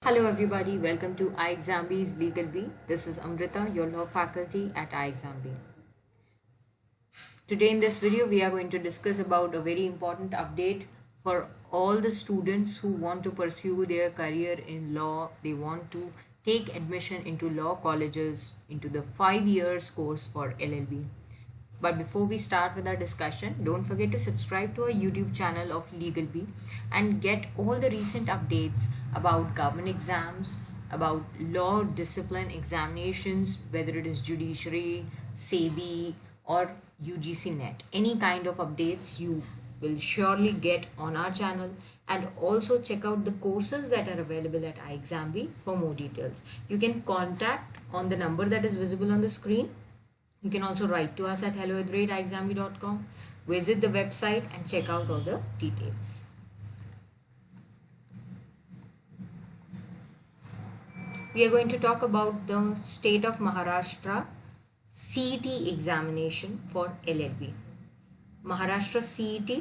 Hello everybody, welcome to iExamB's Legal Bee. This is Amrita, your law faculty at iExamB. Today in this video we are going to discuss about a very important update for all the students who want to pursue their career in law. They want to take admission into law colleges into the 5 years course for LLB. But before we start with our discussion, don't forget to subscribe to our YouTube channel of LegalBee and get all the recent updates about government exams, about law discipline examinations, whether it is judiciary, SEBI or UGC NET. Any kind of updates you will surely get on our channel, and also check out the courses that are available at iExamB for more details. You can contact on the number that is visible on the screen. You can also write to us at hello@iexamb.com. Visit the website and check out all the details. We are going to talk about the state of Maharashtra CET examination for LLB. Maharashtra CET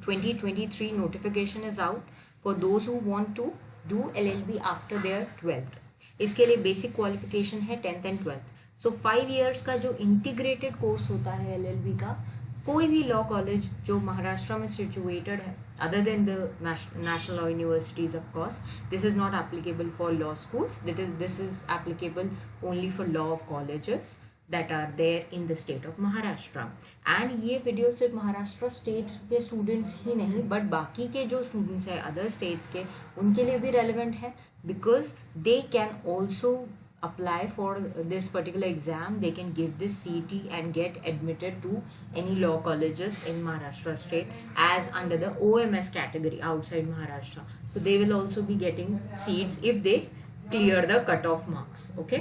2023 notification is out for those who want to do LLB after their 12th. इसके लिए basic qualification है 10th and 12th. So 5 years का जो integrated course होता है LLB का, कोई भी लॉ कॉलेज जो महाराष्ट्र में सिचुएटेड है other than the national law universities, of course this is not applicable for law schools, this is applicable only for law colleges that are there in the state of Maharashtra. And ये video सिर्फ Maharashtra state के students ही नहीं but बाकी के जो students हैं other states के, उनके लिए भी रेलिवेंट है, because they can also apply for this particular exam. They can give this CET and get admitted to any law colleges in Maharashtra state as under the OMS category outside Maharashtra. So they will also be getting seats if they clear the cutoff marks. Okay,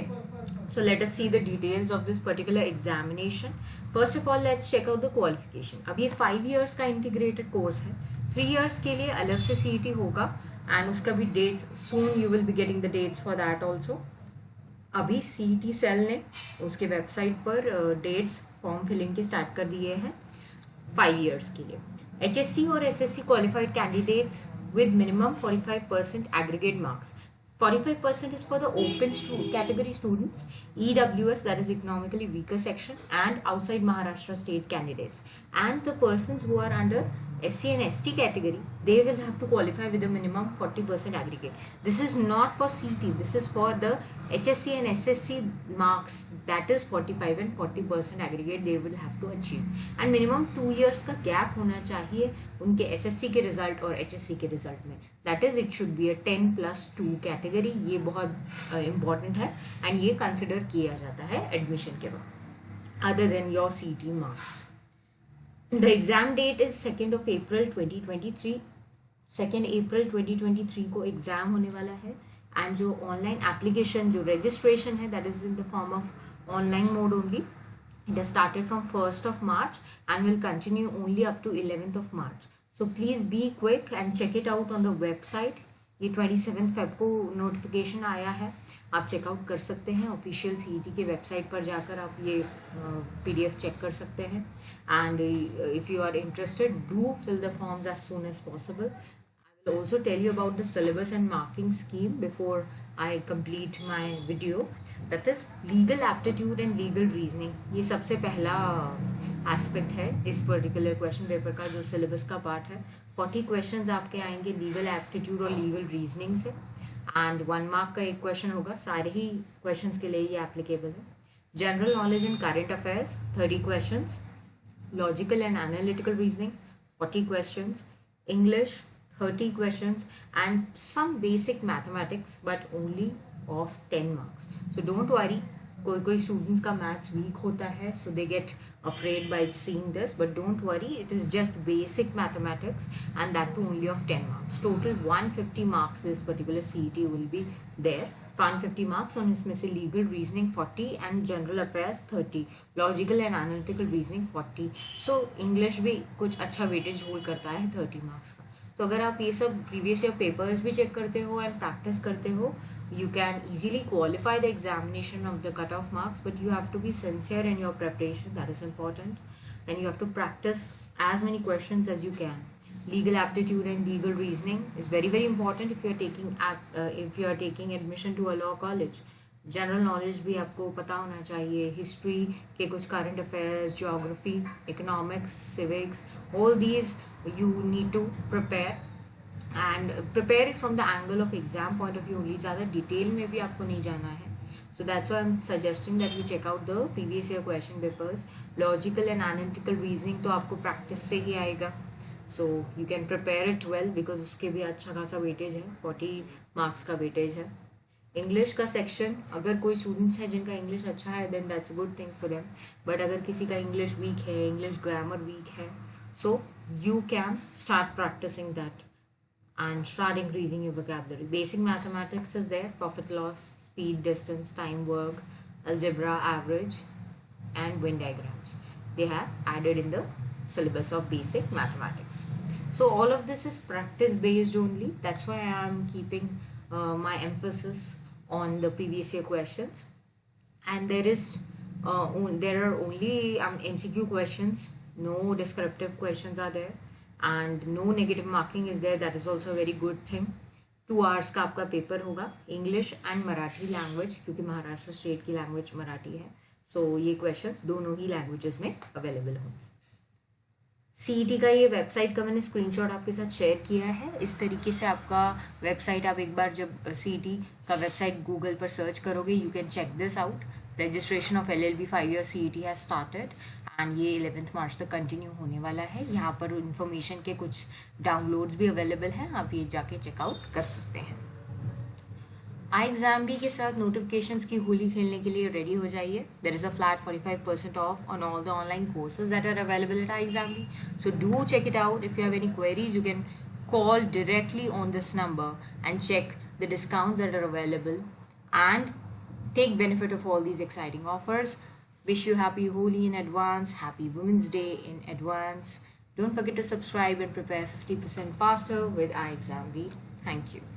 so let us see the details of this particular examination. First of all, let's check out the qualification. अब ये 5 years का integrated course है. 3 years के लिए अलग से CET होगा and उसका भी dates soon you will be getting the dates for that also. अभी CET सेल ने उसके वेबसाइट पर डेट्स फॉर्म फिलिंग के स्टार्ट कर दिए हैं 5 इयर्स के लिए. HSC और SSC qualified candidates with minimum 45% aggregate marks. 45% is for the open category students, EWS, that is economically weaker section, and outside Maharashtra state candidates. And the persons who are under SC and ST category, they will have to qualify with a minimum 40% aggregate. This is not for CT, this is for the HSC and SSC marks, that is 45 and 40% aggregate they will have to achieve. And minimum 2 years का gap होना चाहिए उनके SSC के result और HSC के result में. That is, it should be a 10+2 category. ये बहुत important है and ये consider किया जाता है admission के वक्त other than your CT marks. The exam date is 2nd of April 2023. 2nd April 2023 को एग्जाम होने वाला है. एंड जो ऑनलाइन एप्लीकेशन जो रजिस्ट्रेशन है that is in the form of online mode only. It has started from 1st of March and will continue only up to 11th of March. So please be quick and check it out on the website. ये 27 Feb को notification आया है, आप checkout कर सकते हैं. Official CET के website पर जाकर आप ये PDF चेक कर सकते हैं. And if you are interested, do fill the forms as soon as possible. I will also tell you about the syllabus and marking scheme before I complete my video. That is legal aptitude and legal reasoning. ये सबसे पहला aspect है इस particular question paper का जो syllabus का part है. 40 questions आपके आएंगे लीगल एप्टीट्यूड और लीगल रीजनिंग से, एंड 1 मार्क का एक क्वेश्चन होगा. सारे ही क्वेश्चंस के लिए ये एप्लीकेबल है. General knowledge and current affairs 30 questions. Logical and analytical reasoning 40 questions, English 30 questions, and some basic mathematics but only of 10 marks. So don't worry, कोई students का maths weak होता है so they get afraid by seeing this, but don't worry, it is just basic mathematics and that too only of 10 marks. Total 150 marks this particular CET will be there. 150 marks on इसमें से legal reasoning 40 and general affairs 30, logical and analytical reasoning 40. So English भी कुछ अच्छा weightage hold करता है 30 marks का. तो अगर आप ये सब प्रीवियस ईयर पेपर्स भी चेक करते हो एंड प्रैक्टिस करते हो, you can easily qualify the examination of the cutoff marks, but you have to be sincere in your preparation. That is important, and you have to practice as many questions as you can. Legal aptitude and legal reasoning is very important if you are taking admission to a law college. General knowledge भी आपको पता होना चाहिए, history के कुछ current affairs, geography, economics, civics, all these you need to prepare and prepare it from the angle of exam point of view only. ज़्यादा detail में भी आपको नहीं जाना है. So that's why I'm suggesting that you check out the previous year question papers. Logical and analytical reasoning तो आपको practice से ही आएगा. So you can prepare it well because उसके भी अच्छा खासा वेटेज है, 40 मार्क्स का वेटेज है. इंग्लिश का सेक्शन, अगर कोई स्टूडेंट्स है जिनका इंग्लिश अच्छा है then that's a good thing for them. But अगर किसी का इंग्लिश वीक है, इंग्लिश ग्रामर वीक है, so you can start practising that and start increasing your vocabulary. Basic mathematics is there, profit loss, speed, distance, time, work, algebra, average, and Venn diagrams. They have added in the syllabus of basic mathematics. So all of this is practice based only. That's why I am keeping my emphasis on the previous year questions. And there are only MCQ questions. No descriptive questions are there. And no negative marking is there. That is also a very good thing. 2 hours का आपका paper होगा, English and Marathi language, क्योंकि Maharashtra state की language Marathi है. सो ये questions दोनों ही languages में available होंगे. सीईटी का ये वेबसाइट का मैंने स्क्रीनशॉट आपके साथ शेयर किया है. इस तरीके से आपका वेबसाइट, आप एक बार जब सीईटी का वेबसाइट गूगल पर सर्च करोगे, you can check this out. Registration of LLB 5 year CET has started and ये 11 मार्च तक कंटिन्यू होने वाला है. यहाँ पर इन्फॉर्मेशन के कुछ डाउनलोड्स भी अवेलेबल हैं, आप ये जाके चेकआउट कर सकते हैं. iExamB के साथ नोटिफिकेशंस की होली खेलने के लिए रेडी हो जाइए. There is a flat 45% off on all the online courses that are available at iExamB. So do check it out. If you have any queries you can call directly on this number and check the discounts that are available and take benefit of all these exciting offers. Wish you happy Holi in advance, happy Women's Day in advance. Don't forget to subscribe and prepare 50% faster with iExamB. Thank you.